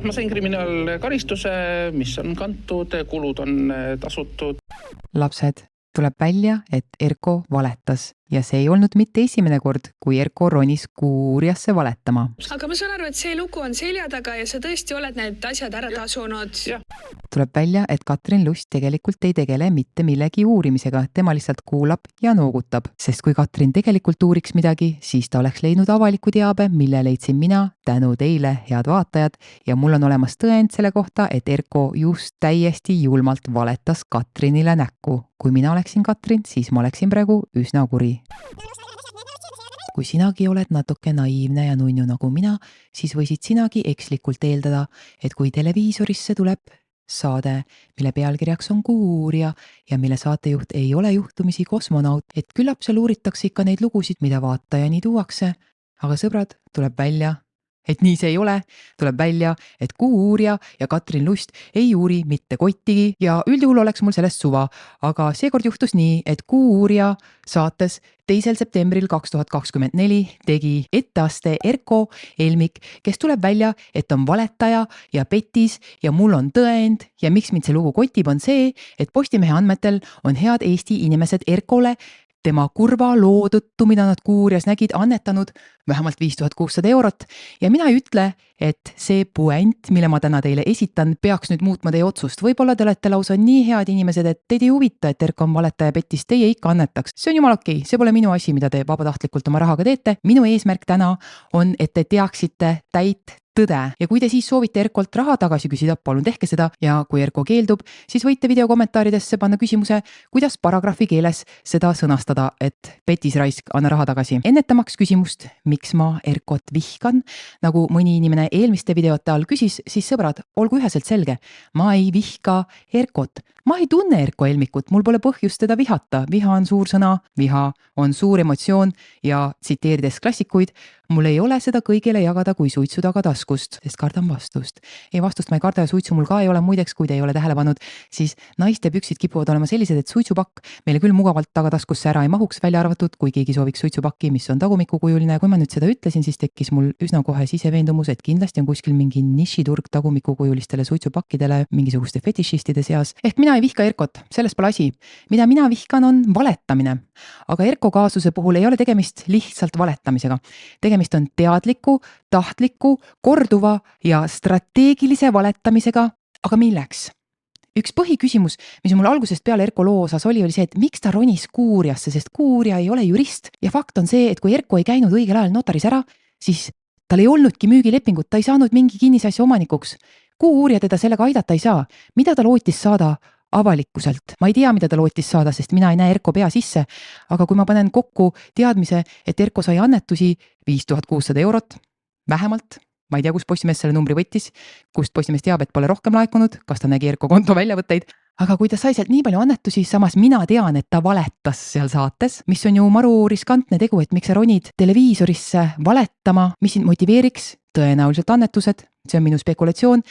Ma sain kriminaalkaristuse, mis on kantud, kulud on tasutud. Lapsed, tuleb välja, et Erko valetas ja see ei olnud mitte esimene kord, kui Erko ronis Kuuriasse valetama. Aga ma saan aru, et see lugu on selja taga ja sa tõesti oled need asjad ära tasunud. Tuleb välja, et Katrin Lust tegelikult ei tegele mitte millegi uurimisega, tema lihtsalt kuulab ja noogutab. Sest kui Katrin tegelikult uuriks midagi, siis ta oleks leidnud avaliku teabe, mille leidsin mina tänu teile, head vaatajad, ja mul on olemas tõend selle kohta, et Erko just täiesti julmalt valetas Katrinile näkku. Kui mina oleksin Katrin, siis ma oleksin praegu üsna kuri. Kui sinagi oled natuke naiivne ja nunnu nagu mina, siis võisid sinagi ekslikult eeldada, et kui televiisorisse tuleb saade, mille pealkirjaks on Kuuuurija ja mille saatejuht ei ole juhtumisi kosmonaut, et küllap seal uuritakse ikka neid lugusid, mida vaatajani tuuakse. Aga sõbrad, tuleb välja, et nii see ei ole, tuleb välja, et Kuuuurija ja Katrin Lust ei uuri mitte kottigi ja üldjuhul oleks mul sellest suva, aga seekord juhtus nii, et Kuuuurija saates 2. septembril 2024 tegi etteaste Erko Elmik, kes tuleb välja, et on valetaja ja petis ja mul on tõend ja miks mind see lugu kotib on see, et Postimehe andmetel on head Eesti inimesed Erkole tema kurva loo tõttu, mida nad Kuuurias nägid, annetanud vähemalt 5600 eurot ja mina ei ütle, et see puent, mille ma täna teile esitan, peaks nüüd muutma teie otsust. Võib-olla te olete lausa nii head inimesed, et teid ei huvita, et Erko on valetaja petis, teie ikka annetaks. See on jumal okei, see pole minu asi, mida te vabatahtlikult oma rahaga teete. Minu eesmärk täna on, et te teaksite täit tõde ja kui te siis soovite Erkolt raha tagasi küsida, palun tehke seda ja kui Erko keeldub, siis võite video kommentaaridesse panna küsimuse, kuidas paragrahvi keeles seda sõnastada, et petisraisk, anna raha tagasi. Ennetamaks küsimust, miks ma Erkot vihkan, nagu mõni inimene eelmiste videote all küsis, siis sõbrad, olgu üheselt selge, ma ei vihka Erkot. Ma ei tunne Erko Elmikut, mul pole põhjust teda vihata. Viha on suur sõna, viha on suur emotsioon ja tsiteerides klassikuid, mul ei ole seda kõigile jagada kui suitsu taga taskust, sest kardan vastust. Ei vastust ma ei karda ja suitsu mul ka ei ole, muideks, kui te ei ole tähele pannud, siis naiste püksid kipuvad olema sellised, et suitsupakk meile küll mugavalt tagataskusse ära ei mahuks, välja arvatud, kui keegi sooviks suitsupakki, mis on tagumikukujuline. Kui ma nüüd seda ütlesin, siis tekkis mul üsna kohe siseveendumus, et kindlasti on kuskil mingi nišiturg tagumikukujulistele suitsupakkidele mingisuguste fetišistide seas. Ehk mina ei vihka Erkot, selles pole asi. Mida mina vihkan on valetamine. Aga Erko kaasuse puhul ei ole tegemist lihtsalt valetamisega. Tegemist on teadliku, tahtliku, korduva ja strateegilise valetamisega. Aga milleks? Üks põhiküsimus, mis mul algusest peale Erko loo osas oli see, et miks ta ronis Kuuriasse, sest Kuurija ei ole jurist. Ja fakt on see, et kui Erko ei käinud õigel ajal notaris ära, siis tal ei olnudki müügilepingut, ta ei saanud mingi kinnisasja omanikuks. Kuuurija teda sellega aidata ei saa. Mida ta lootis saada avalikkuselt? Ma ei tea, mida ta lootis saada, sest mina ei näe Erko pea sisse, aga kui ma panen kokku teadmise, et Erko sai annetusi 5600 eurot, vähemalt, ma ei tea, kus Postimees selle numbri võttis, kust Postimees teab, et pole rohkem laekunud, kas ta nägi Erko konto väljavõtteid, aga kui ta sai sealt nii palju annetusi, samas mina tean, et ta valetas seal saates, mis on ju maru riskantne tegu, et miks sa ronid televiisorisse valetama, mis sind motiveeriks, tõenäoliselt annetused, see on minu spekulatsioon.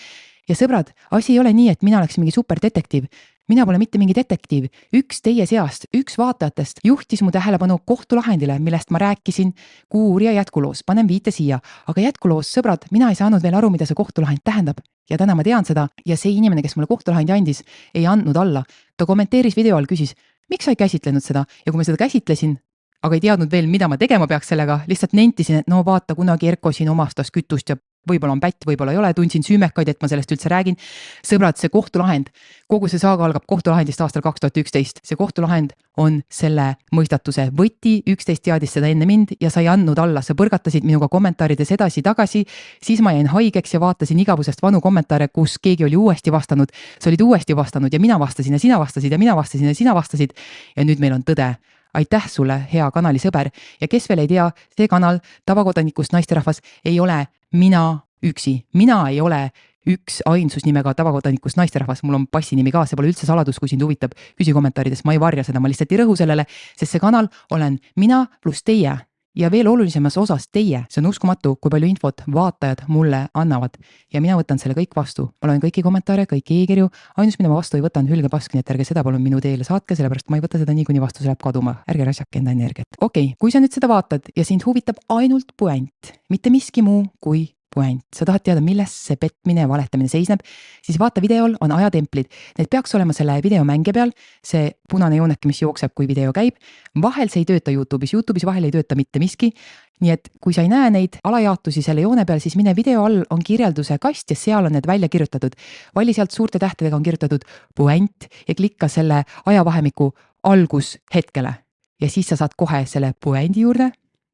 Ja sõbrad, asi ei ole nii, et mina oleks mingi superdetektiiv. Mina pole mitte mingi detektiiv. Üks teie seast, üks vaatajatest juhtis mu tähelepanu kohtulahendile, millest ma rääkisin Kuuuurija jätkuloos. Panen viite siia. Aga jätkuloos, sõbrad, mina ei saanud veel aru, mida see kohtulahend tähendab. Ja täna ma tean seda. Ja see inimene, kes mulle kohtulahendi andis, ei andnud alla. Ta kommenteeris video all, küsis, miks sa ei käsitlenud seda? Ja kui ma seda käsitlesin, aga ei teadnud veel, mida ma tegema peaks sellega, lihtsalt nentisin, et no vaata, kunagi Erko siin omastas kütust ja võib-olla on pätt, võib-olla ei ole, tundsin süümekaid, et ma sellest üldse räägin. Sõbrad, see kohtulahend, kogu see saaga algab kohtulahendist aastal 2011. See kohtulahend on selle mõistatuse võti, 11 teadis seda enne mind ja sa ei andnud alla, sa põrgatasid minuga kommentaarides edasi-tagasi, siis ma jäin haigeks ja vaatasin igavusest vanu kommentaare, kus keegi oli uuesti vastanud, sa olid uuesti vastanud ja mina vastasin ja sina vastasid ja mina vastasin ja sina vastasid ja nüüd meil on tõde. Aitäh sulle, hea kanali sõber ja kes veel ei tea, see kanal tavakodanikust naisterahvas ei ole mina üksi. Mina ei ole üks ainsus nimega tavakodanikust naisterahvas, mul on passinimi ka, see pole üldse saladus, kui sind huvitab. Küsi kommentaarides, ma ei varja seda, ma lihtsalt ei rõhu sellele, sest see kanal olen mina pluss teie ja veel olulisemas osas teie. See on uskumatu, kui palju infot vaatajad mulle annavad ja mina võtan selle kõik vastu. Ma loen kõiki kommentaare, kõiki e-kirju, ainus mida ma vastu ei võta on hülgepask, nii et ärge seda palun minu teele saatke, sellepärast ma ei võta seda nii, kuni vastus läheb kaduma. Ärge raisake enda energiat. Okei, kui sa nüüd seda vaatad ja sind huvitab ainult puent, mitte miski muu kui puänt. Sa tahad teada, milles see petmine ja valetamine seisneb, siis vaata videol on ajatemplid. Need peaks olema selle video mänge peal, see punane jooneke, mis jookseb, kui video käib. Vahel see ei tööta YouTube'is vahel ei tööta mitte miski. Nii et kui sa ei näe neid alajaotusi selle joone peal, siis mine video all on kirjelduse kast ja seal on need välja kirjutatud. Vali sealt suurte tähtedega on kirjutatud puänt ja klikka selle ajavahemiku algushetkele. Ja siis sa saad kohe selle puändi juurde.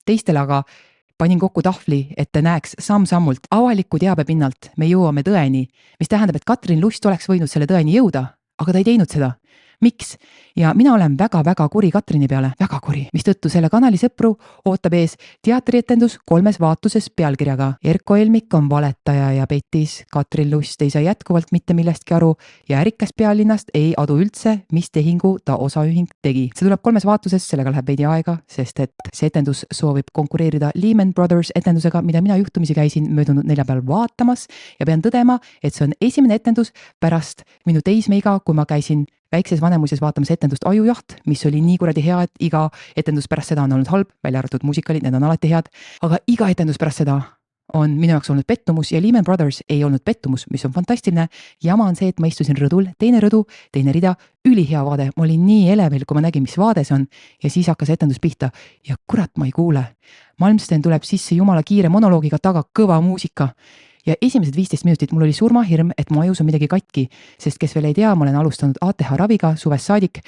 Teistele aga panin kokku tahvli, et ta näeks samm-sammult avaliku teabe pinnalt me jõuame tõeni, mis tähendab, et Katrin Lust oleks võinud selle tõeni jõuda, aga ta ei teinud seda. Miks? Ja mina olen väga-väga kuri Katrini peale, väga kuri, mistõttu selle kanali sõpru ootab ees teatrietendus 3 vaatuses pealkirjaga Erko Elmik on valetaja ja petis, Katrin Lust ei saa jätkuvalt mitte millestki aru ja ärikas pealinnast ei adu üldse, mis tehingu ta osaühing tegi. See tuleb 3 vaatuses, sellega läheb veidi aega, sest et see etendus soovib konkureerida Lehman Brothers etendusega, mida mina juhtumisi käisin möödunud neljapäeval vaatamas ja pean tõdema, et see on esimene etendus pärast minu teismeiga, kui ma käisin väikses Vanemuises vaatamas etendust Ajujaht, mis oli nii kuradi hea, et iga etendus pärast seda on olnud halb, välja arvatud muusikalid, need on alati head, aga iga etendus pärast seda on minu jaoks olnud pettumus ja Lehman Brothers ei olnud pettumus, mis on fantastiline. Jama on see, et ma istusin rõdul, teine rõdu, teine rida, ülihea vaade, ma olin nii elevil, kui ma nägin, mis vaade see on ja siis hakkas etendus pihta ja kurat, ma ei kuule. Malmsten tuleb sisse jumala kiire monoloogiga taga kõva muusika. Ja esimesed 15 minutit mul oli surmahirm, et mu ajus on midagi katki, sest kes veel ei tea, ma olen alustanud ATH raviga suvest saadik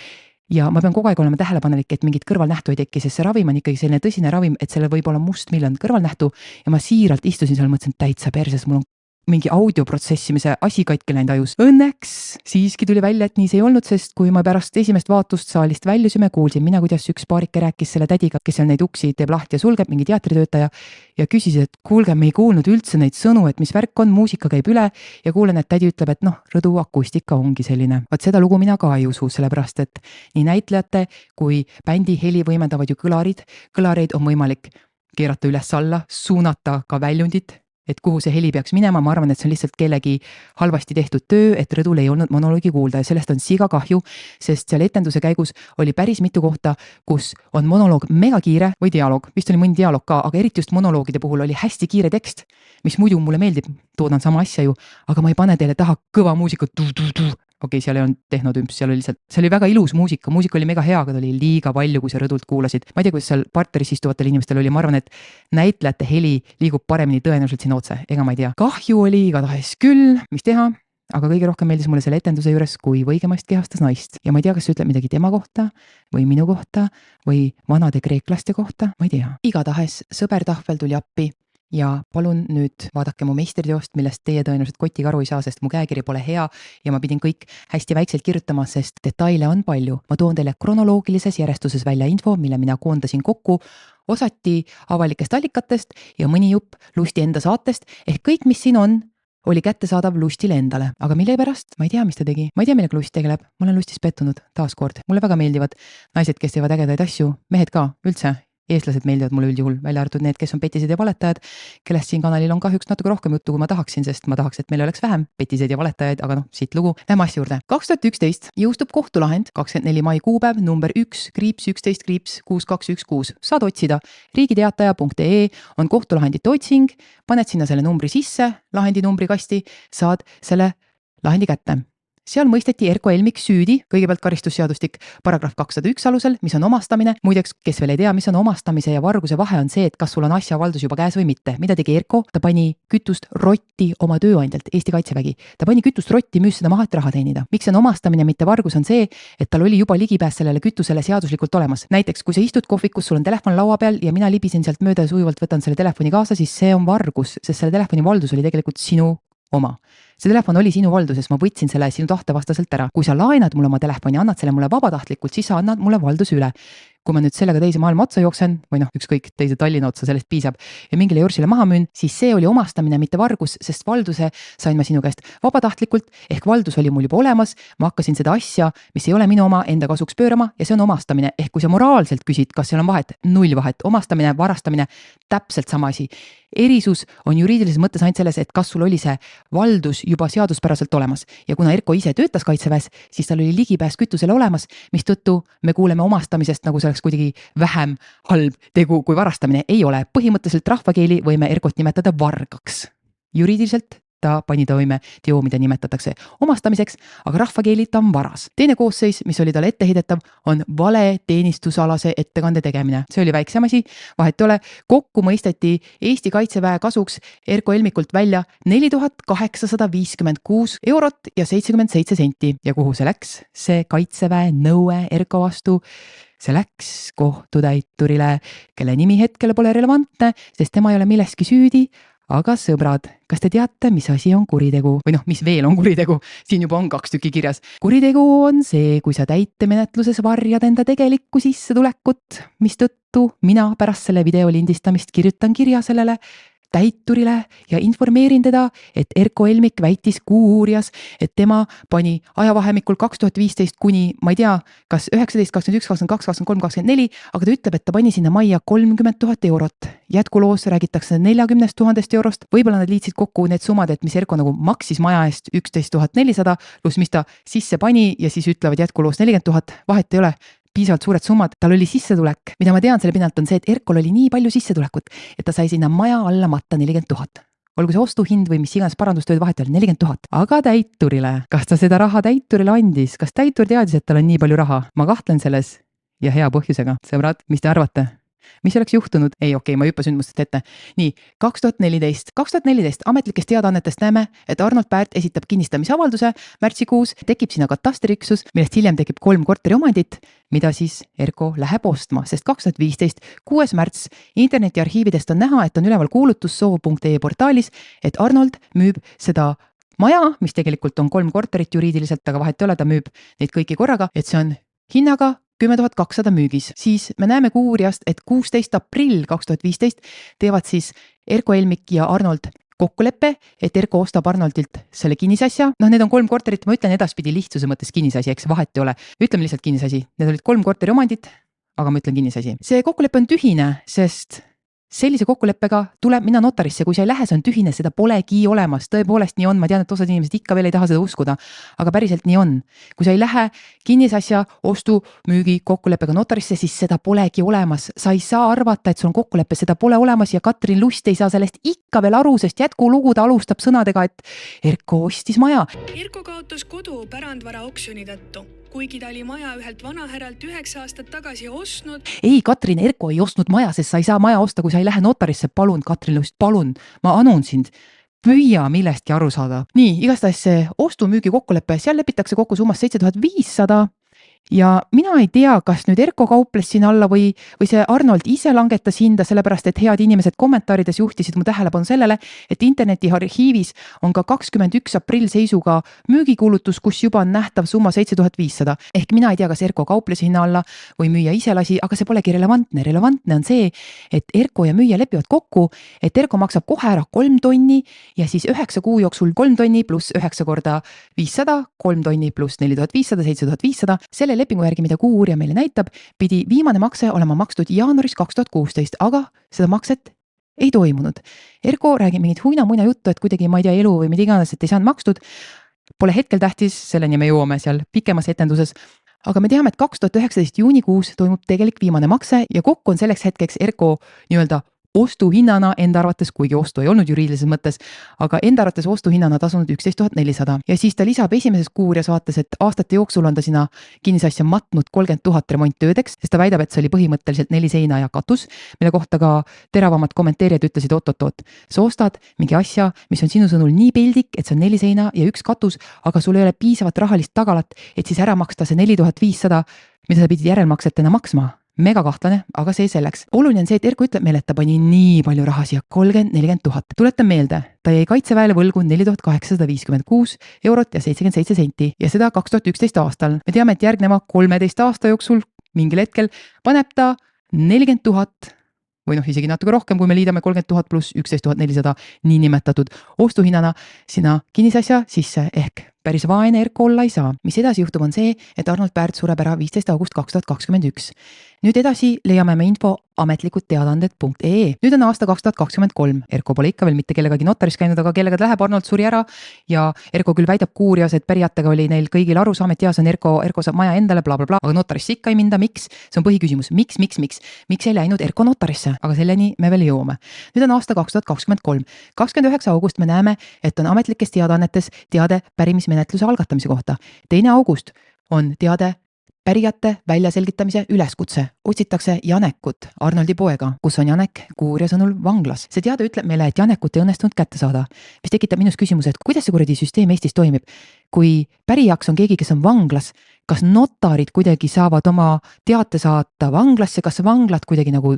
ja ma pean kogu aeg olema tähelepanelik, et mingit kõrvalnähtu ei teki, sest see ravim on ikkagi selline tõsine ravim, et sellel võib olla mustmiljon kõrvalnähtu ja ma siiralt istusin seal, mõtlesin täitsa perses, mul on mingi audioprotsessimise asi katki läinud ajus. Õnneks siiski tuli välja, et nii see ei olnud, sest kui ma pärast esimest vaatust saalist väljusime, kuulsin mina, kuidas üks paarike rääkis selle tädiga, kes seal neid uksi teeb lahti ja sulgeb, mingi teatritöötaja ja küsis, et kuulge, me ei kuulnud üldse neid sõnu, et mis värk on, muusika käib üle ja kuulen, et tädi ütleb, et noh, rõdu akustika ongi selline. Vaat seda lugu mina ka ei usu, sellepärast et nii näitlejate kui bändi heli võimendavad ju kõlarid. Kõlareid on võimalik keerata üles-alla, suunata ka väljundit, et kuhu see heli peaks minema, ma arvan, et see on lihtsalt kellegi halvasti tehtud töö, et rõdul ei olnud monoloogi kuulda ja sellest on siga kahju, sest seal etenduse käigus oli päris mitu kohta, kus on monoloog mega kiire või dialoog, vist oli mõni dialoog ka, aga eriti just monoloogide puhul oli hästi kiire tekst, mis muidu mulle meeldib, toodan sama asja ju, aga ma ei pane teile taha kõva muusikat, okei, seal ei olnud tehnotümps, seal oli lihtsalt, see oli väga ilus muusika oli mega hea, aga ta oli liiga palju, kui sa rõdult kuulasid. Ma ei tea, kuidas seal parteris istuvatel inimestel oli, ma arvan, et näitlejate heli liigub paremini tõenäoliselt siin otse, ega ma ei tea. Kahju oli igatahes küll, mis teha, aga kõige rohkem meeldis mulle selle etenduse juures, kui võigemast kehastas naist. Ja ma ei tea, kas see ütleb midagi tema kohta või minu kohta või vanade kreeklaste kohta, ma ei tea. Igatahes sõbertahvel tuli appi. Ja palun nüüd vaadake mu meistriteost, millest teie tõenäoliselt kotiga aru ei saa, sest mu käekiri pole hea ja ma pidin kõik hästi väikselt kirjutama, sest detaile on palju. Ma toon teile kronoloogilises järjestuses välja info, mille mina koondasin kokku osati avalikest allikatest ja mõni jupp Lusti enda saatest, ehk kõik, mis siin on, oli kättesaadav Lustile endale. Aga mille pärast? Ma ei tea, mis ta tegi. Ma ei tea, millega Lust tegeleb. Ma olen Lustis pettunud taaskord. Mulle väga meeldivad naised, kes teevad ägedaid asju, mehed ka üldse. Eestlased meeldivad mulle üldjuhul, välja arvatud need, kes on petised ja valetajad, kellest siin kanalil on kahjuks natuke rohkem juttu, kui ma tahaksin, sest ma tahaks, et meil oleks vähem petised ja valetajaid, aga noh, siit lugu. Lähme asja juurde. 2011 jõustub kohtulahend, 24. mai kuupäev, number 1-11-62216. Saad otsida. Riigiteataja.ee on kohtulahendite otsing, paned sinna selle numbri sisse, lahendi numbri kasti, saad selle lahendi kätte. Seal mõisteti Erko Elmik süüdi, kõigepealt karistusseadustik paragrahv 201 alusel, mis on omastamine. Muideks, kes veel ei tea, mis on omastamise ja varguse vahe on see, et kas sul on asjavaldus juba käes või mitte. Mida tegi Erko? Ta pani kütust rotti oma tööandjalt, Eesti Kaitsevägi. Ta pani kütust rotti, müüs seda maha, et raha teenida. Miks on omastamine, mitte vargus, on see, et tal oli juba ligipääs sellele kütusele seaduslikult olemas. Näiteks, kui sa istud kohvikus, sul on telefon laua peal ja mina libisen sealt mööda ja sujuvalt võtan selle telefoni kaasa, siis see on vargus, sest selle telefoni valdus oli tegelikult sinu oma. See telefon oli sinu valduses, ma võtsin selle sinu tahtevastaselt ära. Kui sa laenad mulle oma telefoni, annad selle mulle vabatahtlikult, siis sa annad mulle valduse üle. Kui ma nüüd sellega teise maailma otsa jooksen, või noh, ükskõik teise Tallinna otsa, sellest piisab, ja mingile Jorsile maha müün, siis see oli omastamine, mitte vargus, sest valduse sain ma sinu käest vabatahtlikult, ehk valdus oli mul juba olemas, ma hakkasin seda asja, mis ei ole minu oma, enda kasuks pöörama ja see on omastamine, ehk kui sa moraalselt küsid, kas seal on vahet, 0 vahet, omastamine, varastamine, täpselt sama asi. Erisus on juriidilises mõttes ainult selles, et kas sul oli see valdus juba seaduspäraselt olemas ja kuna Erko ise töötas Kaitseväes, siis tal oli ligipääs kütusele olemas, mistõttu me kuuleme omastamisest, nagu see oleks kuidagi vähem halb tegu kui varastamine. Ei ole. Põhimõtteliselt rahvakeeli võime Erkot nimetada vargaks. Juriidiliselt ta pani toime teo, mida nimetatakse omastamiseks, aga rahvakeeli ta on varas. Teine koosseis, mis oli talle etteheidetav, on vale teenistusalase ettekande tegemine. See oli väiksem asi, vahet ei ole. Kokku mõisteti Eesti Kaitseväe kasuks Erko Elmikult välja 4856 eurot ja 77 senti. Ja kuhu see läks? See Kaitseväe nõue Erko vastu, see läks kohtutäiturile, kelle nimi hetkel pole relevantne, sest tema ei ole milleski süüdi. Aga sõbrad, kas te teate, mis asi on kuritegu? Või mis veel on kuritegu? Siin juba on 2 tükki kirjas. Kuritegu on see, kui sa täitemenetluses varjad enda tegelikku sissetulekut, mistõttu mina pärast selle video lindistamist kirjutan kirja sellele täiturile ja informeerin teda, et Erko Elmik väitis Kuuuurijas, et tema pani ajavahemikul 2015 kuni, ma ei tea, kas 19, 21, 22, 23, 24, aga ta ütleb, et ta pani sinna majja 30 000 eurot. Jätkuloos räägitakse 40 000 eurost, võib-olla nad liitsid kokku need summad, et mis Erko nagu maksis maja eest 11 400, pluss mis ta sisse pani ja siis ütlevad jätkuloos 40 000, vahet ei ole. Piisavalt suured summad, tal oli sissetulek, mida ma tean selle pinnalt on see, et Erkol oli nii palju sissetulekut, et ta sai sinna maja alla matta 40 000. Olgu see ostuhind või mis iganes parandustööd vahet oli 40 000. Aga täiturile, kas ta seda raha täiturile andis? Kas täitur teadis, et tal on nii palju raha? Ma kahtlen selles ja hea põhjusega. Sõbrad, mis te arvate? Mis oleks juhtunud? Ma hüppa sündmustest ette. Nii, 2014 ametlikest teadaannetest näeme, et Arnold Pärt esitab kinnistamisavalduse märtsikuus, tekib sinna katastriüksus, millest hiljem tekib 3 korteriomandit, mida siis Erko läheb ostma, sest 2015, 6. märts internetiarhiividest on näha, et on üleval kuulutussoov.ee portaalis, et Arnold müüb seda maja, mis tegelikult on 3 korterit juriidiliselt, aga vahet ei ole, ta müüb neid kõiki korraga, et see on hinnaga 10 200 müügis. Siis me näeme Kuuuurijast, et 16. aprill 2015 teevad siis Erko Elmik ja Arnold kokkuleppe, et Erko ostab Arnoldilt selle kinnisasja. Need on 3 korterit, ma ütlen edaspidi lihtsuse mõttes kinnisasi, eks vahet ei ole. Ütleme lihtsalt kinnisasi. Need olid 3 korteriomandit, aga ma ütlen kinnisasi. See kokkulepe on tühine, sest sellise kokkuleppega tuleb minna notarisse, kui sa ei lähe, see on tühine, seda polegi olemas, tõepoolest nii on, ma tean, et osad inimesed ikka veel ei taha seda uskuda, aga päriselt nii on. Kui sa ei lähe kinnisasja ostu müügi kokkuleppega notarisse, siis seda polegi olemas, sa ei saa arvata, et sul on kokkulepe, seda pole olemas ja Katrin Lust ei saa sellest ikka veel aru, sest jätkulugu ta alustab sõnadega, et Erko ostis maja. Erko kaotas kodu pärandvara oksjoni tõttu. Kuigi ta oli maja ühelt vanahäralt 9 aastat tagasi ostnud. Ei, Katrin, Erko ei ostnud maja, sest sa ei saa maja osta, kui sa ei lähe notarisse. Palun, Katrin Lust, palun, ma anun sind. Püüa millestki aru saada. Nii, igastahes see ostu-müügi kokkulepe, seal lepitakse kokku summas 7500 ja mina ei tea, kas nüüd Erko kauples siin alla või see Arnold ise langetas hinda, sellepärast et head inimesed kommentaarides juhtisid mu tähelepanu sellele, et interneti arhiivis on ka 21. aprill seisuga müügikuulutus, kus juba on nähtav summa 7500. Ehk mina ei tea, kas Erko kauples hinna alla või müüja ise lasi, aga see polegi relevantne. Relevantne on see, et Erko ja müüja lepivad kokku, et Erko maksab kohe ära 3 tonni ja siis 9 kuu jooksul 3 tonni pluss 9 korda 500, 3 tonni pluss 4500, 7500. Selle lepingu järgi, mida Kuuuurija meile näitab, pidi viimane makse olema makstud jaanuaris 2016, aga seda makset ei toimunud. Erko räägib mingit huina-muina juttu, et kuidagi, ma ei tea, elu või mida iganes, et ei saanud makstud. Pole hetkel tähtis, selleni me jõuame seal pikemas etenduses. Aga me teame, et 2019 juunikuus toimub tegelik viimane makse ja kokku on selleks hetkeks Erko nii-öelda ostuhinnana enda arvates, kuigi ostu ei olnud juriidilises mõttes, aga enda arvates ostuhinnana tasunud 11 400. Ja siis ta lisab esimeses Kuuuurijas vaates, et aastate jooksul on ta sinna kinnisasja matnud 30 000 remonttöödeks, sest ta väidab, et see oli põhimõtteliselt 4 seina ja katus, mille kohta ka teravamad kommenteerijad ütlesid, oot, sa ostad mingi asja, mis on sinu sõnul nii pildik, et see on 4 seina ja 1 katus, aga sul ei ole piisavat rahalist tagalat, et siis ära maksta see 4500, mida sa pidid järelmaksetena maksma. Mega kahtlane, aga see selleks. Oluline on see, et Erko ütleb meile, et ta pani nii palju raha siia, 30-40 000. Tuletan meelde, ta jäi Kaitseväele võlgu 4856 eurot ja 77 senti ja seda 2011 aastal. Me teame, et järgneva 13 aasta jooksul mingil hetkel paneb ta 40 000 või isegi natuke rohkem, kui me liidame 30 000 pluss 11 400 niinimetatud ostuhinnana sinna kinnisasja sisse ehk päris vaene Erko olla ei saa. Mis edasi juhtub on see, et Arnold Pärt sureb ära 15. august 2021. Nüüd edasi leiame me info ametlikudteadanded.ee. Nüüd on aasta 2023. Erko pole ikka veel mitte kellegagi notaris käinud, aga kellega läheb, Arnold suri ära ja Erko küll väidab kuurias, et pärijatega oli neil kõigil arusaam, et see on Erko saab maja endale, blablabla, aga notarisse ikka ei minda. Miks? See on põhiküsimus. Miks ei läinud Erko notarisse? Aga selleni me veel jõuame. Nüüd on aasta 2023. 29. august me näeme, et on ametlikes teadaannetes teade pärimismenetluse algatamise kohta. 2. august on teade pärijate väljaselgitamise üleskutse. Otsitakse Janekut, Arnoldi poega, kus on Janek kuuria sõnul vanglas. See teade ütleb meile, et Janekut ei õnnestunud kätte saada, mis tekitab minus küsimuse, et kuidas see kuradi süsteem Eestis toimib. Kui pärijaks on keegi, kes on vanglas, kas notarid kuidagi saavad oma teate saata vanglasse, kas vanglad kuidagi nagu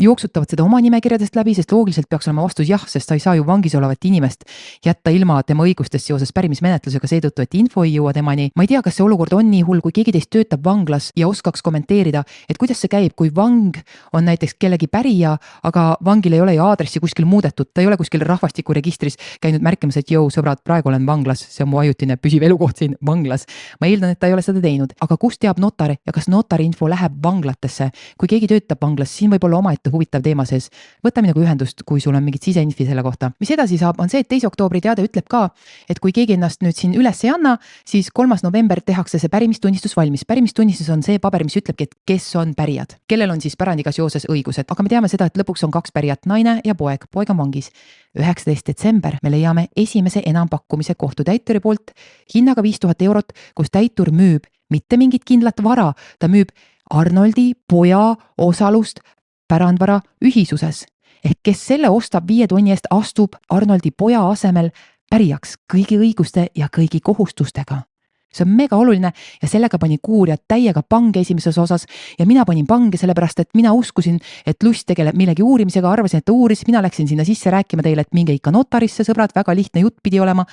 jooksutavad seda oma nimekirjadest läbi, sest loogiliselt peaks olema vastus jah, sest sa ei saa ju vangis olevat inimest jätta ilma tema õigustest seoses pärimismenetlusega seetõttu, et info ei jõua temani. Ma ei tea, kas see olukord on nii hull, kui keegi teist töötab vanglas ja oskaks kommenteerida, et kuidas see käib, kui vang on näiteks kellegi pärija, aga vangil ei ole ju aadressi kuskil muudetud, ta ei ole kuskil rahvastikuregistris käinud märkimas, et jõu sõbrad, praegu olen vanglas, see on mu ajutine püsiv elukoht siin vanglas. Ma eeldan, et ta ei ole seda teinud, aga kust teab notar ja kas notari info läheb vanglatesse? Kui keegi töötab vanglas, siin võib olla omaette huvitav teema sees. Võta minuga ühendust, kui sul on mingit siseinfi selle kohta. Mis edasi saab, on see, et 2. oktoobri teade ütleb ka, et kui keegi ennast nüüd siin üles ei anna, siis 3. november tehakse see pärimistunnistus valmis. Pärimistunnistus on see paber, mis ütlebki, et kes on pärijad, kellel on siis pärandiga seoses õigused. Aga me teame seda, et lõpuks on 2 pärijat, naine ja poeg. Poeg on vangis. 19. detsember me leiame esimese enampakkumise kohtutäituri poolt hinnaga 5000 eurot, kus täitur müüb mitte mingit kindlat vara, ta müüb Arnoldi poja osalust pärandvara ühisuses. Ehk kes selle ostab 5 tonni eest, astub Arnoldi poja asemel pärijaks kõigi õiguste ja kõigi kohustustega. See on mega oluline ja sellega pani kuurijad täiega pange esimeses osas ja mina panin pange sellepärast, et mina uskusin, et Lust tegeleb millegi uurimisega, arvasin, et ta uuris, mina läksin sinna sisse rääkima teile, et minge ikka notarisse, sõbrad, väga lihtne jutt pidi olema.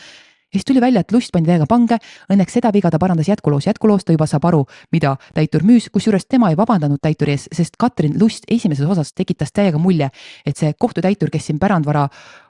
Ja siis tuli välja, et Lust pandi täiega pange, õnneks seda viga ta parandas jätkuloos ta juba saab aru, mida täitur müüs, kusjuures tema ei vabandanud täituri ees, sest Katrin Lust esimeses osas tekitas täiega mulje, et see kohtutäitur, kes siin pärandvara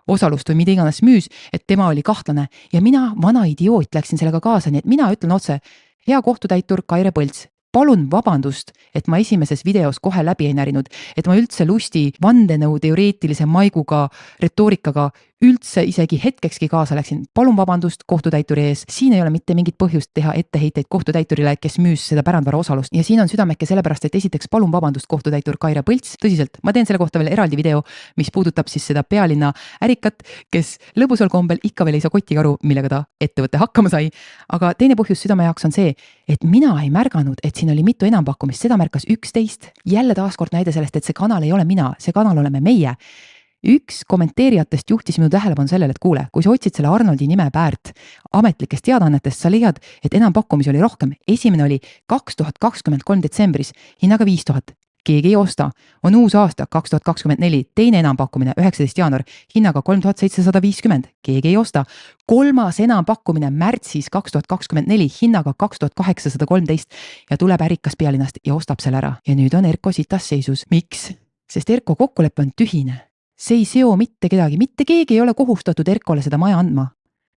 osalust või mida iganes müüs, et tema oli kahtlane ja mina, vana idioot, läksin sellega kaasa, nii et mina ütlen otse, hea kohtutäitur Kaire Põlts, palun vabandust, et ma esimeses videos kohe läbi ei närinud, et ma üldse Lusti vandenõu teoreetilise maiguga, retoorikaga üldse isegi hetkekski kaasa läksin. Palun vabandust kohtutäituri ees. Siin ei ole mitte mingit põhjust teha etteheiteid kohtutäiturile, kes müüs seda pärandvara osalust. Ja siin on südameke sellepärast, et esiteks palun vabandust kohtutäitur Kaire Põlts. Tõsiselt, ma teen selle kohta veel eraldi video, mis puudutab siis seda pealinna ärikat, kes lõbusal kombel ikka veel ei saa kotiga aru, millega ta ettevõtte hakkama sai. Aga teine põhjus südame jaoks on see, et mina ei märganud, et siin oli mitu enampakkumist, seda märkas 11. Jälle taaskord näide sellest, et see kanal ei ole mina, see kanal oleme meie. Üks kommenteerijatest juhtis minu tähelepanu sellele, et kuule, kui sa otsid selle Arnoldi nime Pärt ametlikest teadaannetest, sa leiad, et enampakkumisi oli rohkem. Esimene oli 2023 detsembris hinnaga 5000. Keegi ei osta. On uus aasta 2024, teine enampakkumine 19. jaanuar hinnaga 3750. Keegi ei osta. 3. enampakkumine märtsis 2024 hinnaga 2813 ja tuleb ärikas pealinnast ja ostab selle ära. Ja nüüd on Erko sitas seisus. Miks? Sest Erko kokkulepe on tühine. See ei seo mitte kedagi, mitte keegi ei ole kohustatud Erkole seda maja andma.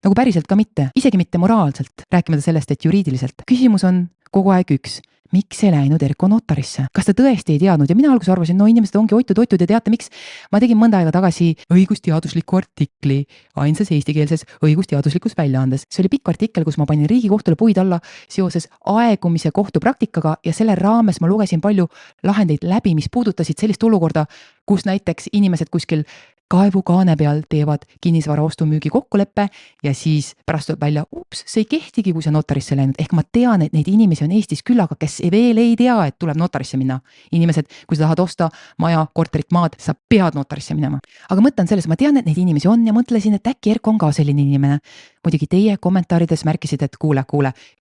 Nagu päriselt ka mitte, isegi mitte moraalselt, rääkimata sellest, et juriidiliselt. Küsimus on kogu aeg üks. Miks ei läinud Erko notarisse? Kas ta tõesti ei teadnud? Ja mina alguses arvasin, no inimesed ongi oitud ja teate miks? Ma tegin mõnda aega tagasi õigusteadusliku artikli ainsas eestikeelses õigusteaduslikus väljaandes. See oli pikk artikkel, kus ma panin Riigikohtule puid alla seoses aegumise kohtupraktikaga ja selle raames ma lugesin palju lahendeid läbi, mis puudutasid sellist olukorda, kus näiteks inimesed kuskil kaevukaane peal teevad kinnisvara ostu-müügi kokkuleppe ja siis pärast tuleb välja, see ei kehtigi, kui sa notarisse läinud. Ehk ma tean, et neid inimesi on Eestis küll, aga kes veel ei tea, et tuleb notarisse minna. Inimesed, kui sa tahad osta maja, korterit, maad, sa pead notarisse minema. Aga mõtlen selles, ma tean, et neid inimesi on ja mõtlesin, et äkki Erko on ka selline inimene. Muidugi teie kommentaarides märkisid, et kuule,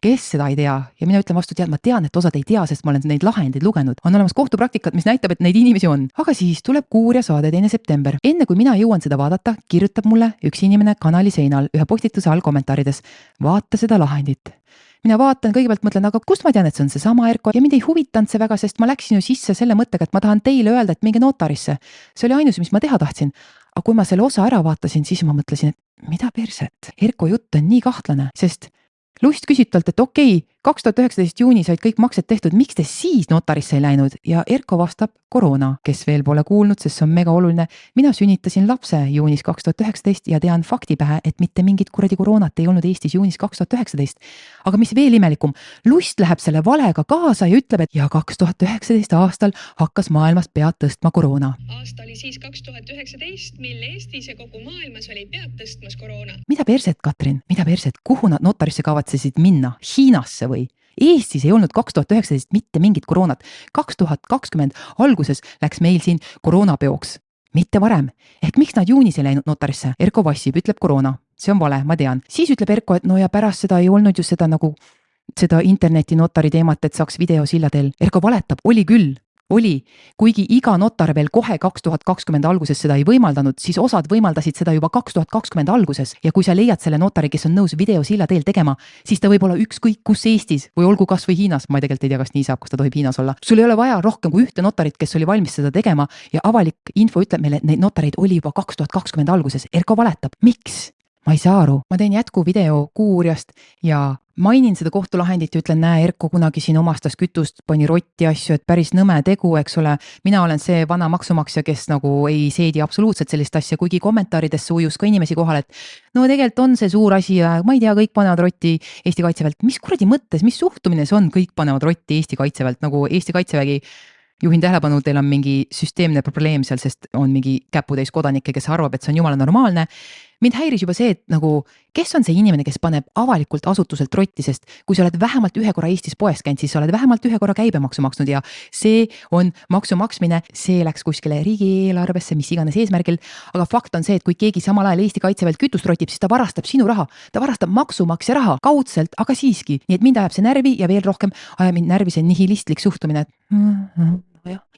kes seda ei tea ja mina ütlen vastu, ma tean, et osad ei tea, sest ma olen neid lahendeid lugenud. On olemas kohtupraktikat, mis näitab, et neid inimesi on. Aga siis tuleb kuuria saade 2. september. Enne kui mina jõuan seda vaadata, kirjutab mulle üks inimene kanali seinal ühe postituse all kommentaarides. Vaata seda lahendit. Mina vaatan, kõigepealt mõtlen, aga kust ma tean, et see on see sama Erko ja mind ei huvitanud see väga, sest ma läksin ju sisse selle mõttega, et ma tahan teile öelda, et minge notarisse. See oli ainus, mis ma teha tahtsin. Aga kui ma selle osa ära vaatasin, siis ma mõtlesin, et mida perset? Erko jutt on nii kahtlane, sest Lust küsib talt, et okei, 2019 juuni said kõik maksed tehtud, miks te siis notarisse ei läinud? Ja Erko vastab koroona, kes veel pole kuulnud, sest see on mega oluline. Mina sünnitasin lapse juunis 2019 ja tean fakti pähe, et mitte mingit kuradi koroonat ei olnud Eestis juunis 2019. Aga mis veel imelikum, Lust läheb selle valega kaasa ja ütleb, et ja 2019 aastal hakkas maailmas pead tõstma koroona. Aasta oli siis 2019, mil Eestis ja kogu maailmas oli pead tõstmas koroona. Mida perset, Katrin? Mida perset? Kuhu nad notarisse kavatsesid minna? Hiinasse või? Eestis ei olnud 2019 mitte mingit koroonat. 2020 alguses läks meil siin koroonapeoks. Mitte varem. Ehk miks nad juunis ei läinud notarisse? Erko vassib, ütleb koroona. See on vale, ma tean. Siis ütleb Erko, et no ja pärast seda ei olnud ju seda interneti notari teemat, et saaks videosilladel. Erko valetab, oli küll. Oli, kuigi iga notar veel kohe 2020 alguses seda ei võimaldanud, siis osad võimaldasid seda juba 2020 alguses ja kui sa leiad selle notari, kes on nõus videosilla teel tegema, siis ta võib olla ükskõik kus Eestis või olgu kas või Hiinas, ma tegelikult ei tea, kas nii saab, kas ta tohib Hiinas olla. Sul ei ole vaja rohkem kui ühte notarit, kes oli valmis seda tegema ja avalik info ütleb meile, et neid notareid oli juba 2020 alguses. Erko valetab. Miks? Ma ei saa aru. Ma teen jätku video Kuu-uurijast ja mainin seda kohtulahendit ja ütlen, näe, Erko kunagi siin omastas kütust, pani rotti asju, et päris nõme tegu, eks ole. Mina olen see vana maksumaksja, kes nagu ei seedi absoluutselt sellist asja, kuigi kommentaaridesse ujus ka inimesi kohal, et no tegelikult on see suur asi ja ma ei tea, kõik panevad rotti Eesti Kaitseväelt. Mis kuradi mõttes, mis suhtumine see on, kõik panevad rotti Eesti Kaitseväelt, nagu Eesti Kaitsevägi? Juhin tähelepanu, teil on mingi süsteemne probleem seal, sest on mingi käputäis kodanikke, kes arvab, et see on jumala normaalne. Mind häiris juba see, et nagu, kes on see inimene, kes paneb avalikult asutuselt rotti, sest kui sa oled vähemalt ühe korra Eestis poes käinud, siis sa oled vähemalt ühe korra käibemaksu maksnud ja see on maksu maksmine, see läks kuskile riigieelarvesse, mis iganes eesmärgil. Aga fakt on see, et kui keegi samal ajal Eesti Kaitseväelt kütust rotib, siis ta varastab sinu raha, ta varastab maksumaksja raha kaudselt, aga siiski. Nii et mind ajab see närvi ja veel rohkem ajab mind närvi see nihilistlik suhtumine, et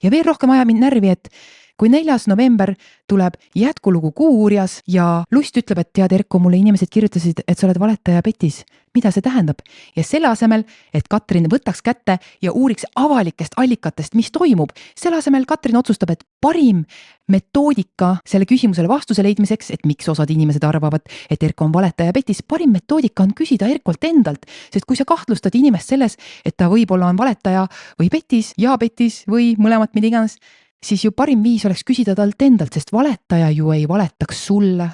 ja veel rohkem ajab mind närvi, et kui 4. november tuleb jätkulugu Kuu-uurijas ja Lust ütleb, et tead Erko, mulle inimesed kirjutasid, et sa oled valetaja petis. Mida see tähendab? Ja selle asemel, et Katrin võtaks kätte ja uuriks avalikest allikatest, mis toimub, selle asemel Katrin otsustab, et parim metoodika selle küsimusele vastuse leidmiseks, et miks osad inimesed arvavad, et Erko on valetaja petis, parim metoodika on küsida Erkolt endalt, sest kui sa kahtlustad inimest selles, et ta võib-olla on valetaja või petis või mõlemat mida iganes, siis ju parim viis oleks küsida talt endalt, sest valetaja ju ei valetaks sulle,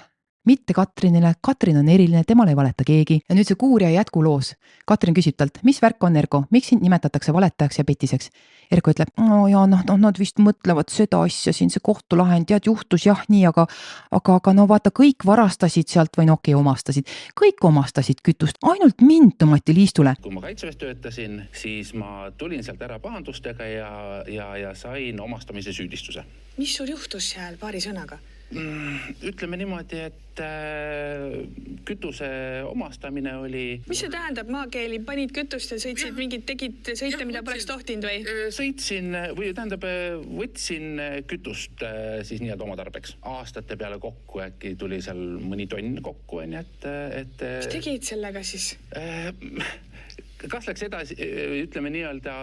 mitte Katrinile. Katrin on eriline, temal ei valeta keegi. Ja nüüd see Kuu-uurija jätkuloos. Katrin küsib talt, mis värk on, Erko? Miks sind nimetatakse valetajaks ja petiseks? Erko ütleb, no ja nad vist mõtlevad seda asja siin, see kohtulahend, tead, juhtus jah nii, aga no vaata, kõik varastasid sealt või okei, omastasid. Kõik omastasid kütust, ainult mind tõmmati liistule. Kui ma Kaitseväes töötasin, siis ma tulin sealt ära pahandustega ja sain omastamise süüdistuse. Mis sul juhtus seal paari sõnaga? Ütleme niimoodi, et kütuse omastamine oli... Mis see tähendab maakeeli? Panid kütust ja sõitsid mingid, tegid sõite, mida poleks tohtinud või? Sõitsin või tähendab, võtsin kütust siis nii-öelda oma tarbeks. Aastate peale kokku äkki tuli seal mõni tonn kokku, et... Mis tegid sellega siis? Kas läks edasi, ütleme nii-öelda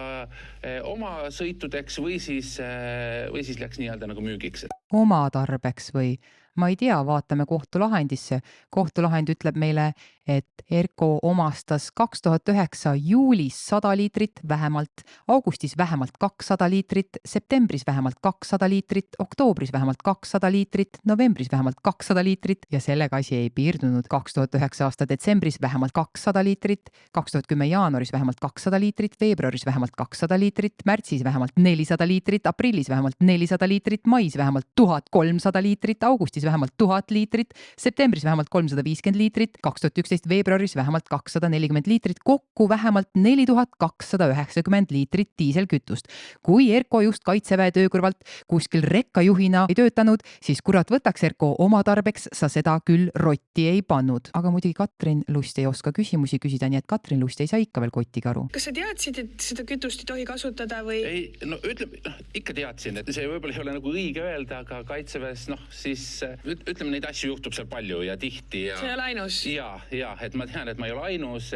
oma sõitudeks või siis läks nii-öelda nagu müügiks? Oma tarbeks või? Ma ei tea, vaatame kohtulahendisse. Kohtulahend ütleb meile, et Erko omastas 2009 juulis 100 liitrit vähemalt, augustis vähemalt 200 liitrit, septembris vähemalt 200 liitrit, oktoobris vähemalt 200 liitrit, novembris vähemalt 200 liitrit ja sellega asi ei piirdunud. 2009 aasta detsembris vähemalt 200 liitrit, 2010 jaanuaris vähemalt 200 liitrit, veebruaris vähemalt 200 liitrit, märtsis vähemalt 400 liitrit, aprillis vähemalt 400 liitrit, mais vähemalt 1300 liitrit, augustis vähemalt 1000 liitrit, septembris vähemalt 350 liitrit, 2011 veebruaris vähemalt 240 liitrit, kokku vähemalt 4290 liitrit diiselkütust. Kui Erko just Kaitseväe töö kõrvalt kuskil rekkajuhina ei töötanud, siis kurat võtaks Erko oma tarbeks, sa seda küll rotti ei pannud. Aga muidugi Katrin Lust ei oska küsimusi küsida, nii et Katrin Lust ei saa ikka veel kotiga aru. Kas sa teadsid, et seda kütust ei tohi kasutada või? Ei, no ikka teadsin, et see võib-olla ei ole nagu õige öelda, aga Kaitseväes, siis ütleme, neid asju juhtub seal palju ja tihti. See ei ole ainus? Ja, et ma tean, et ma ei ole ainus,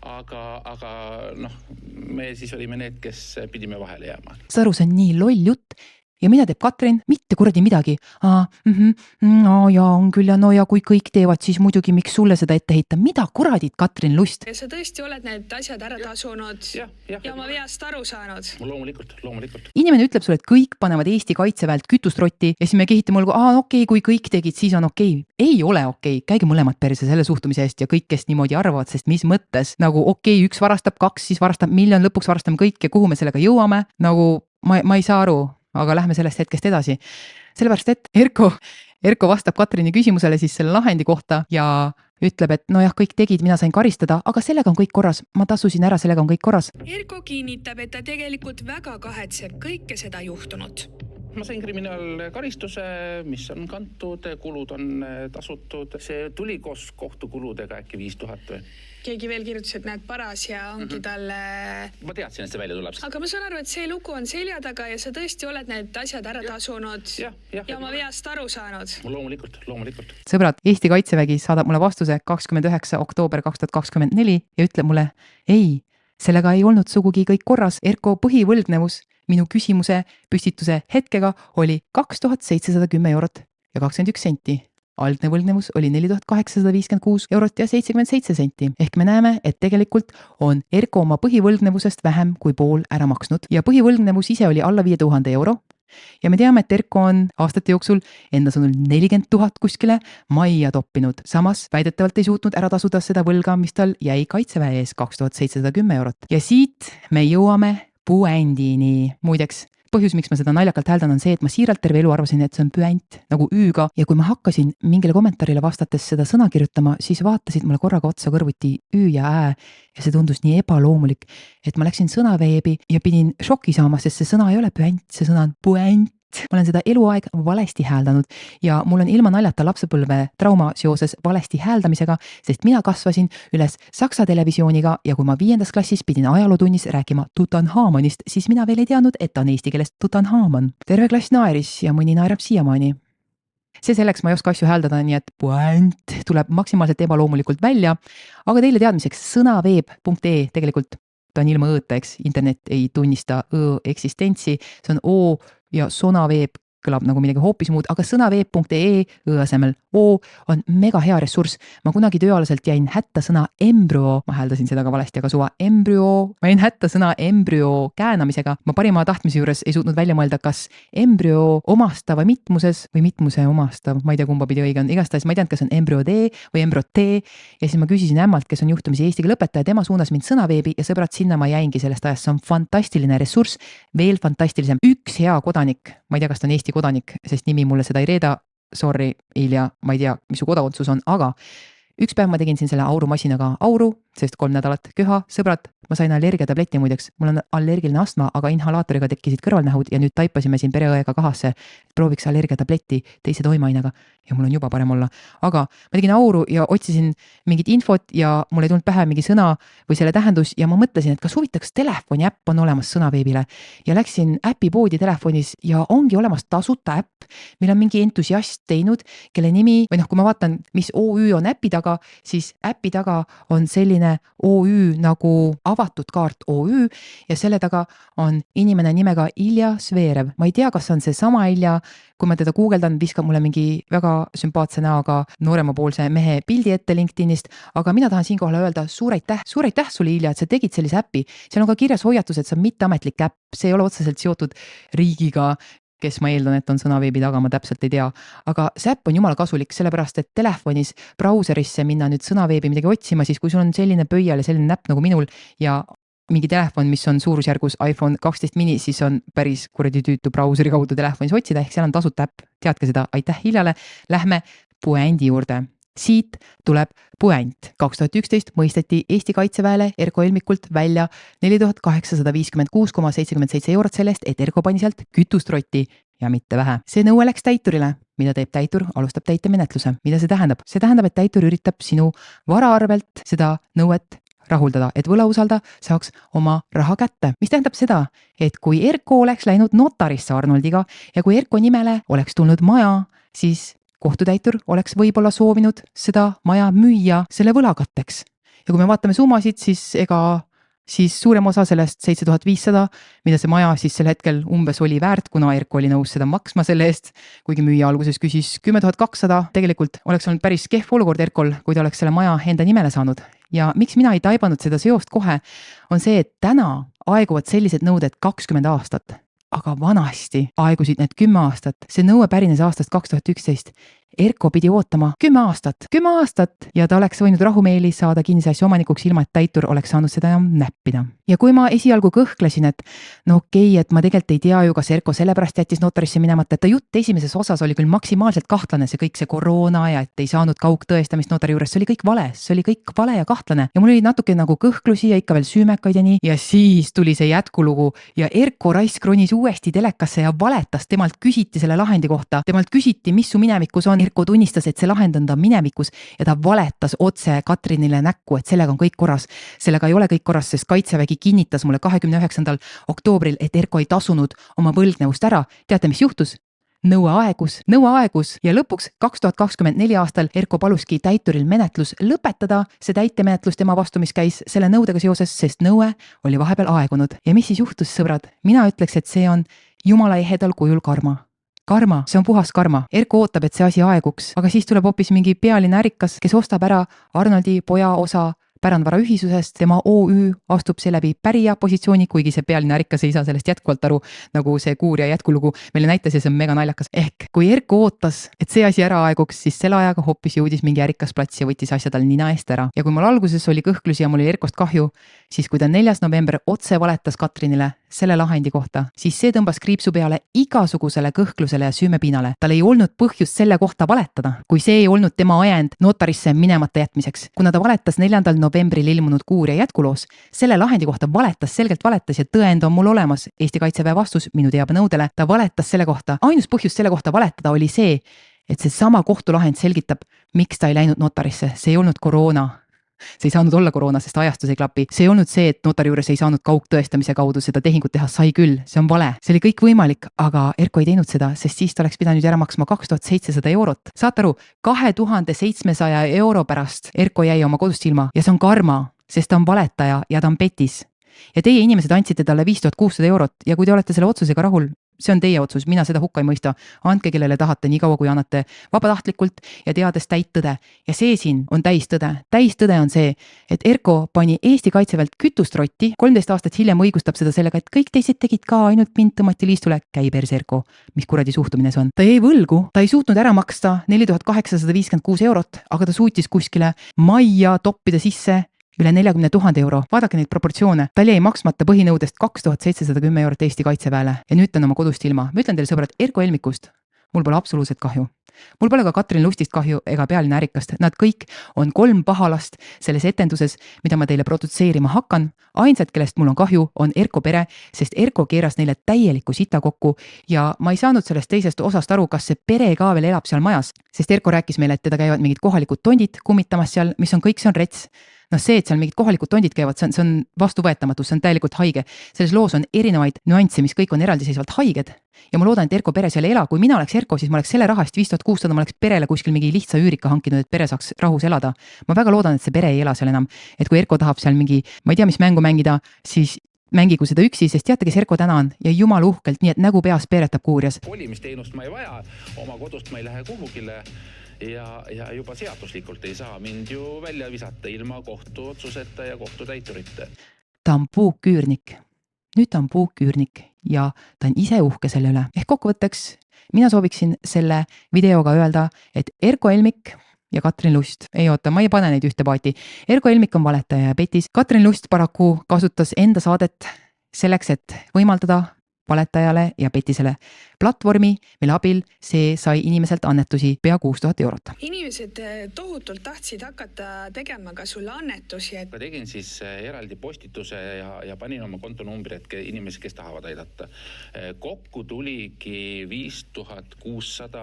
aga me siis olime need, kes pidime vahele jääma. Saru, see on nii loll jutt. ja mida teeb Katrin? Mitte kuradi midagi. No ja on küll ja no ja kui kõik teevad, siis muidugi miks sulle seda ette heita? Mida kuradit, Katrin Lust? Ja sa tõesti oled need asjad ära tasunud ja oma veast aru saanud. Loomulikult. Inimene ütleb sulle, et kõik panevad Eesti kaitseväelt kütustrotti ja siis me kehitame olgu, okei, kui kõik tegid, siis on okei. Ei ole okei. Käige mõlemad perse selle suhtumise eest ja kõik, kes niimoodi arvavad, sest mis mõttes? Nagu okei, üks varastab 2, siis varastab 1 000 000, lõpuks varastame kõik ja kuhu me sellega jõuame? Nagu ma ei saa aru, aga lähme sellest hetkest edasi. Sellepärast, et Erko vastab Katrini küsimusele siis selle lahendi kohta ja ütleb, et nojah, kõik tegid, mina sain karistada, aga sellega on kõik korras. Ma tasusin ära, sellega on kõik korras. Erko kinnitab, et ta tegelikult väga kahetseb kõike seda juhtunud. Ma sain kriminaalkaristuse, mis on kantud, kulud on tasutud. See tuli koos kohtukuludega äkki 5000 või? Keegi veel kirjutas, et näed paras ja ongi talle... Ma teadsin, et see välja tuleb. Aga ma saan aru, et see lugu on selja taga ja sa tõesti oled need asjad ära tasunud ja oma veast aru saanud. Loomulikult. Sõbrad, Eesti Kaitsevägi saadab mulle vastuse 29. oktoober 2024 ja ütleb mulle, ei, sellega ei olnud sugugi kõik korras. Erko põhivõlgnevus minu küsimuse püstituse hetkega oli 2710 eurot ja 21 senti. Algne võlgnevus oli 4856 eurot ja 77 senti. Ehk me näeme, et tegelikult on Erko oma põhivõlgnevusest vähem kui pool ära maksnud ja põhivõlgnevus ise oli alla 5000 euro. Ja me teame, et Erko on aastate jooksul enda sõnul 40 000 kuskile majja toppinud. Samas väidetavalt ei suutnud ära tasuda seda võlga, mis tal jäi kaitseväe ees 2710 eurot. Ja siit me jõuame puändini. Muideks, põhjus, miks ma seda naljakalt hääldan, on see, et ma siiralt terve elu arvasin, et see on püänt nagu üüga ja kui ma hakkasin mingile kommentaarile vastates seda sõna kirjutama, siis vaatasid mulle korraga otsa kõrvuti ü ja ä ja see tundus nii ebaloomulik, et ma läksin sõnaveebi ja pidin šoki saama, sest see sõna ei ole püänt, see sõna on puänt. Ma olen seda eluaeg valesti hääldanud ja mul on ilma naljata lapsepõlve trauma seoses valesti hääldamisega, sest mina kasvasin üles Saksa televisiooniga ja kui ma 5. klassis pidin ajalootunnis rääkima Tutanhamonist, siis mina veel ei teadnud, et ta on eesti keeles Tutanhamon. Terve klass naeris ja mõni naerab siiamaani. See selleks ma ei oska asju hääldada, nii et puänt tuleb maksimaalselt ebaloomulikult välja, aga teile teadmiseks sõnaveeb.ee tegelikult ta on ilma õõta, eks internet ei tunnista õ eksistentsi, see on o ja sõnaveeb kõlab nagu midagi hoopis muud, aga sõnaveeb.ee õ asemel o on mega hea ressurss. Ma kunagi tööalaselt jäin hätta sõna embrüo, ma hääldasin seda ka valesti, aga suva embrüo, ma jäin hätta sõna embrüo käänamisega. Ma parima tahtmise juures ei suutnud välja mõelda, kas embrüo omastava mitmuses või mitmuse omastav, ma ei tea, kumba pidi õige on. Igastahes ma ei teadnud, kas on embrüo D või embrüo T ja siis ma küsisin ämmalt, kes on juhtumisi eesti keele õpetaja, tema suunas mind sõnaveebi ja sõbrad, sinna ma jäingi sellest ajast. See on fantastiline ressurss, veel fantastilisem. Üks hea kodanik, ma ei tea, kas ta on Eesti kodanik, sest nimi mulle seda ei reeda, sorry, Ilja, ma ei tea, mis su kodakondsus on, aga üks päev ma tegin siin selle aurumasinaga auru, sest 3 nädalat köha, sõbrad, ma sain allergiatableti muideks, mul on allergiline astma, aga inhalaatoriga tekkisid kõrvalnähud ja nüüd taipasime siin pereõega kahasse, prooviks allergiatableti teise toimeainega ja mul on juba parem olla. Aga ma tegin auru ja otsisin mingit infot ja mul ei tulnud pähe mingi sõna või selle tähendus ja ma mõtlesin, et kas huvitaks telefoni äpp on olemas sõnaveebile ja läksin äpipoodi telefonis ja ongi olemas tasuta äpp, mille on mingi entusiast teinud, kelle nimi, või kui ma vaatan, mis OÜ on äpi taga, siis äpi taga on selline OÜ nagu avatud kaart OÜ ja selle taga on inimene nimega Ilja Sverev. Ma ei tea, kas on see sama Ilja, kui ma teda guugeldan, viskab mulle mingi väga sümpaatse näoga nooremapoolse mehe pildi ette LinkedInist, aga mina tahan siinkohal öelda suur aitäh sulle Ilja, et sa tegid sellise äpi. Seal on ka kirjas hoiatus, et see on mitteametlik äpp, see ei ole otseselt seotud riigiga, kes ma eeldan, et on sõnaveebi taga, ma täpselt ei tea. Aga see äpp on jumala kasulik, sellepärast et telefonis brauserisse minna nüüd sõnaveebi midagi otsima, siis kui sul on selline pöial ja selline näpp nagu minul ja mingi telefon, mis on suurusjärgus iPhone 12 mini, siis on päris kuradi tüütu brauseri kaudu telefonis otsida, ehk seal on tasuta äpp, teadke seda, aitäh Hiljale. Lähme puändi juurde. Siit tuleb puänt. 2011 mõisteti Eesti Kaitseväele Erko Helmikult välja 4856,77 eurot sellest, et Erko pani sealt kütustrotti ja mitte vähe. See nõue läks täiturile. Mida teeb täitur? Alustab täitemenetluse. Mida see tähendab? See tähendab, et täitur üritab sinu vara arvelt seda nõuet rahuldada, et võlausalda saaks oma raha kätte. Mis tähendab seda, et kui Erko oleks läinud notarisse Arnoldiga ja kui Erko nimele oleks tulnud maja, siis kohtutäitur oleks võib-olla soovinud seda maja müüa selle võlakatteks. Ja kui me vaatame summasid, siis ega siis suurem osa sellest 7500, mida see maja siis sel hetkel umbes oli väärt, kuna Erko oli nõus seda maksma selle eest, kuigi müüja alguses küsis 10 200, tegelikult oleks olnud päris kehv olukord Erkol, kui ta oleks selle maja enda nimele saanud. Ja miks mina ei taibanud seda seost kohe, on see, et täna aeguvad sellised nõuded 20 aastat, aga vanasti aegusid need 10 aastat. See nõue pärines aastast 2011. Erko pidi ootama 10 aastat ja ta oleks võinud rahumeeli saada kinnisasja omanikuks ilma, et täitur oleks saanud seda näppida. Ja kui ma esialgu kõhklesin, et no okei, et ma tegelikult ei tea ju, kas Erko sellepärast jättis notarisse minemata, et ta jutt esimeses osas oli küll maksimaalselt kahtlane, see kõik see koroona ja et ei saanud kaugtõestamist notari juures, see oli kõik vale ja kahtlane. Ja mul oli natuke nagu kõhklusi ja ikka veel süümekaid ja nii. Ja siis tuli see jätkulugu ja Erko raisk ronis uuesti telekasse ja valetas, temalt küsiti selle lahendi kohta, temalt küsiti, mis su minevikus on. Erko tunnistas, et see lahend on ta minevikus ja ta valetas otse Katrinile näkku, et sellega on kõik korras. Sellega ei ole kõik korras, sest Kaitsevägi kinnitas mulle 29. oktoobril, et Erko ei tasunud oma võlgnevust ära. Teate, mis juhtus? Nõue aegus ja lõpuks 2024 aastal Erko paluski täituril menetlus lõpetada, see täitemenetlus tema vastu, mis käis selle nõudega seoses, sest nõue oli vahepeal aegunud. Ja mis siis juhtus, sõbrad? Mina ütleks, et see on jumala ehedal kujul karma. Karma, see on puhas karma. Erko ootab, et see asi aeguks, aga siis tuleb hoopis mingi pealinna ärikas, kes ostab ära Arnoldi poja osa pärandvara ühisusest, tema OÜ astub seeläbi pärija positsiooni, kuigi see pealinna ärikas ei saa sellest jätkuvalt aru, nagu see Kuurja jätkulugu meile näitas ja see on mega naljakas. Ehk kui Erko ootas, et see asi ära aeguks, siis selle ajaga hoopis jõudis mingi ärikas plats ja võttis asja tal nina eest ära. Ja kui mul alguses oli kõhklusi ja mul oli Erkost kahju, siis kui ta 4. november otse valetas Katrinile selle lahendi kohta, siis see tõmbas kriipsu peale igasugusele kõhklusele ja süümepiinale. Tal ei olnud põhjust selle kohta valetada, kui see ei olnud tema ajend notarisse minemata jätmiseks. Kuna ta valetas 4. novembril ilmunud Kuurja jätkuloos, selle lahendi kohta selgelt valetas ja tõend on mul olemas. Eesti Kaitseväe vastus minu teabenõudele, ta valetas selle kohta. Ainus põhjus selle kohta valetada oli see, et see sama kohtulahend selgitab, miks ta ei läinud notarisse. See ei olnud koroona. See ei saanud olla koroona, sest ajastus ei klapi. See ei olnud see, et notari juures ei saanud kaugtõestamise kaudu seda tehingut teha, sai küll, see on vale. See oli kõik võimalik, aga Erko ei teinud seda, sest siis ta oleks pidanud ära maksma 2700 eurot. Saate aru, 2700 euro pärast Erko jäi oma kodust ilma ja see on karma, sest ta on valetaja ja ta on petis. Ja teie inimesed andsite talle 5600 eurot ja kui te olete selle otsusega rahul, see on teie otsus, mina seda hukka ei mõista. Andke kellele tahate, nii kaua kui annate vabatahtlikult ja teades täit tõde. Ja see siin on täistõde. Täistõde on see, et Erko pani Eesti Kaitseväelt kütust rotti, 13 aastat hiljem õigustab seda sellega, et kõik teised tegid ka, ainult mind tõmmati liistule. Käi pers, Erko, mis kuradi suhtumine see on. Ta jäi võlgu, ta ei suutnud ära maksta 4856 eurot, aga ta suutis kuskile majja toppida sisse üle 40 000 euro. Vaadake neid proportsioone. Tal jäi maksmata põhinõudest 2710 eurot Eesti Kaitseväele ja nüüd on oma kodust ilma. Ma ütlen teile, sõbrad, Erko Helmikust mul pole absoluutselt kahju. Mul pole ka Katrin Lustist kahju ega pealinna ärikast. Nad kõik on 3 pahalast selles etenduses, mida ma teile produtseerima hakkan. Ainsad, kellest mul on kahju, on Erko pere, sest Erko keeras neile täieliku sita kokku ja ma ei saanud sellest teisest osast aru, kas see pere ka veel elab seal majas, sest Erko rääkis meile, et teda käivad mingid kohalikud tondid kummitamas seal, mis on kõik, see on rets. No see, et seal mingid kohalikud tondid käivad, see on vastuvõetamatus, see on täielikult haige. Selles loos on erinevaid nüansse, mis kõik on eraldiseisvalt haiged. Ja ma loodan, et Erko pere seal ei ela. Kui mina oleks Erko, siis ma oleks selle rahast 5600, ma oleks perele kuskil mingi lihtsa üürika hankinud, et pere saaks rahus elada. Ma väga loodan, et see pere ei ela seal enam. Et kui Erko tahab seal mingi, ma ei tea, mis mängu mängida, siis mängigu seda üksi, sest teate, kes Erko täna on ja jumal uhkelt, nii et nägu peas peeretab Kuurjas. Kolimisteenust ma ei vaja, oma kodust ma ei lähe kuhugile. Ja juba seaduslikult ei saa mind ju välja visata ilma kohtuotsuseta ja kohtutäiturite. Ta on puuküürnik. Nüüd ta on puuküürnik ja ta on ise uhke selle üle. Ehk kokkuvõtteks, mina sooviksin selle videoga öelda, et Erko Helmik ja Katrin Lust, ei oota, ma ei pane neid ühte paati. Erko Helmik on valetaja ja petis. Katrin Lust paraku kasutas enda saadet selleks, et võimaldada valetajale ja petisele platvormi, mille abil see sai inimeselt annetusi pea 6000 eurot. Inimesed tohutult tahtsid hakata tegema ka sulle annetusi. Ma tegin siis eraldi postituse ja panin oma kontonumbri, et inimesi, kes tahavad aidata. Kokku tuligi 5600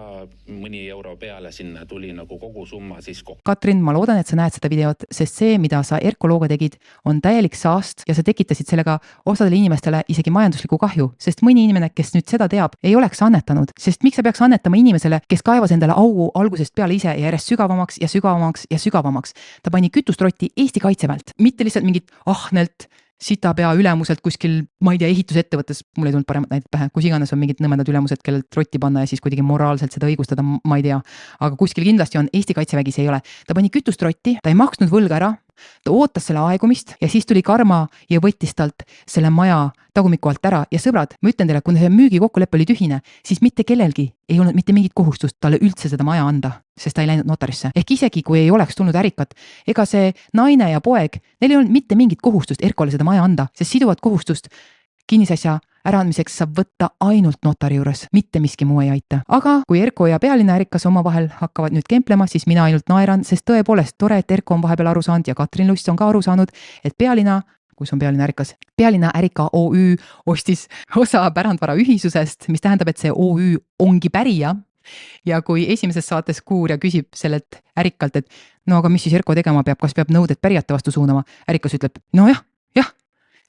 mõni euro peale, sinna tuli nagu kogu summa siis kokku. Katrin, ma loodan, et sa näed seda videot, sest see, mida sa Erko looga tegid, on täielik saast ja sa tekitasid sellega osadele inimestele isegi majandusliku kahju, sest mõni inimene, kes nüüd seda teab, ei oleks annetanud, sest miks sa peaks annetama inimesele, kes kaevas endale augu algusest peale ise ja järjest sügavamaks ja sügavamaks ja sügavamaks. Ta pani kütustrotti Eesti Kaitseväelt, mitte lihtsalt mingit ahnelt sitapea ülemuselt kuskil, ma ei tea, ehitusettevõttes, mul ei tulnud paremat näidet pähe, kus iganes on mingid nõmedad ülemused, kellelt rotti panna ja siis kuidagi moraalselt seda õigustada, ma ei tea. Aga kuskil kindlasti on, Eesti Kaitsevägi see ei ole. Ta pani kütust rotti, ta ei maksnud võlga ära, ta ootas selle aegumist ja siis tuli karma ja võttis talt selle maja tagumiku alt ära. Ja sõbrad, ma ütlen teile, kui see müügikokkulepe oli tühine, siis mitte kellelgi ei olnud mitte mingit kohustust talle üldse seda maja anda, sest ta ei läinud notarisse. Ehk isegi kui ei oleks tulnud ärikat, ega see naine ja poeg, neil ei olnud mitte mingit kohustust Erkole seda maja anda, sest siduvat kohustust kinnisasja äraandmiseks saab võtta ainult notari juures, mitte miski muu ei aita. Aga kui Erko ja pealinna ärikas omavahel hakkavad nüüd kemplema, siis mina ainult naeran, sest tõepoolest tore, et Erko on vahepeal aru saanud ja Katrin Lust on ka aru saanud, et pealinna, kus on pealinna ärikas, pealinna ärika OÜ ostis osa pärandvara ühisusest, mis tähendab, et see OÜ ongi pärija. Ja kui esimeses saates Kuurja küsib sellelt ärikalt, et no aga mis siis Erko tegema peab, kas peab nõuded pärijate vastu suunama, ärikas ütleb, no jah,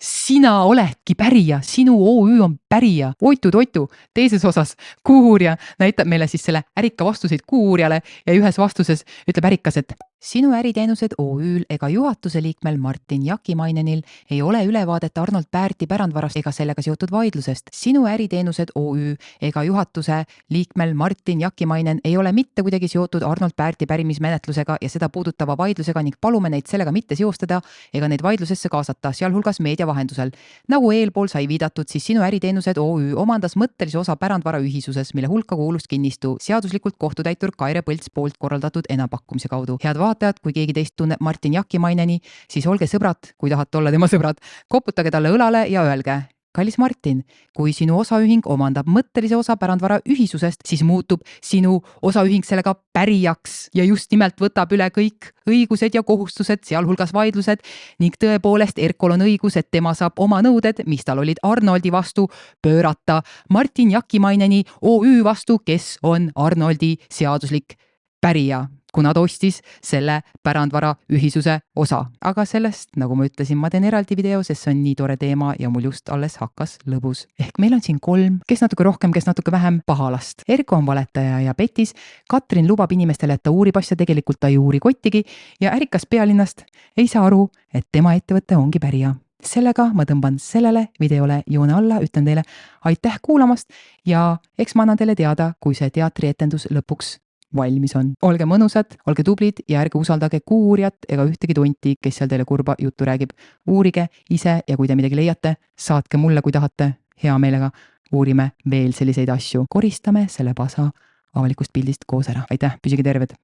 sina oledki pärija, sinu OÜ on pärija, oitu, teises osas Kuurja näitab meile siis selle ärika vastuseid Kuurjale ja ühes vastuses ütleb ärikas, et sinu äriteenused OÜ-l ega juhatuse liikmel Martin Jakimainenil ei ole ülevaadet Arnold Päärti pärandvarast ega sellega seotud vaidlusest. Sinu äriteenused OÜ ega juhatuse liikmel Martin Jakimainen ei ole mitte kuidagi seotud Arnold Päärti pärimismenetlusega ja seda puudutava vaidlusega ning palume neid sellega mitte seostada ega neid vaidlusesse kaasata, sealhulgas meedia vahendusel. Nagu eelpool sai viidatud, siis sinu äriteenused OÜ omandas mõttelise osa pärandvara ühisuses, mille hulka kuulus kinnistu seaduslikult kohtutäitur Kaire Põlts poolt korraldatud enampakkumise kaudu. Head vaatajad, kui keegi teist tunneb Martin Jakimaineni, siis olge sõbrad, kui tahate olla tema sõbrad, koputage talle õlale ja öelge, kallis Martin, kui sinu osaühing omandab mõttelise osa pärandvara ühisusest, siis muutub sinu osaühing sellega pärijaks ja just nimelt võtab üle kõik õigused ja kohustused, sealhulgas vaidlused ning tõepoolest Erkol on õigus, et tema saab oma nõuded, mis tal olid Arnoldi vastu, pöörata Martin Jakimaineni OÜ vastu, kes on Arnoldi seaduslik pärija, kuna ta ostis selle pärandvara ühisuse osa. Aga sellest, nagu ma ütlesin, ma teen eraldi video, sest see on nii tore teema ja mul just alles hakkas lõbus. Ehk meil on siin 3, kes natuke rohkem, kes natuke vähem pahalast. Erko on valetaja ja petis, Katrin lubab inimestele, et ta uurib asja, tegelikult ta ei uuri kottigi ja ärikas pealinnast ei saa aru, et tema ettevõte ongi pärija. Sellega ma tõmban sellele videole joone alla, ütlen teile aitäh kuulamast ja eks ma annan teile teada, kui see teatrietendus lõpuks valmis on. Olge mõnusad, olge tublid ja ärge usaldage Kuurjat ega ühtegi tonti, kes seal teile kurba juttu räägib. Uurige ise ja kui te midagi leiate, saatke mulle, kui tahate, hea meelega uurime veel selliseid asju. Koristame selle pasa avalikust pildist koos ära. Aitäh, püsige terved!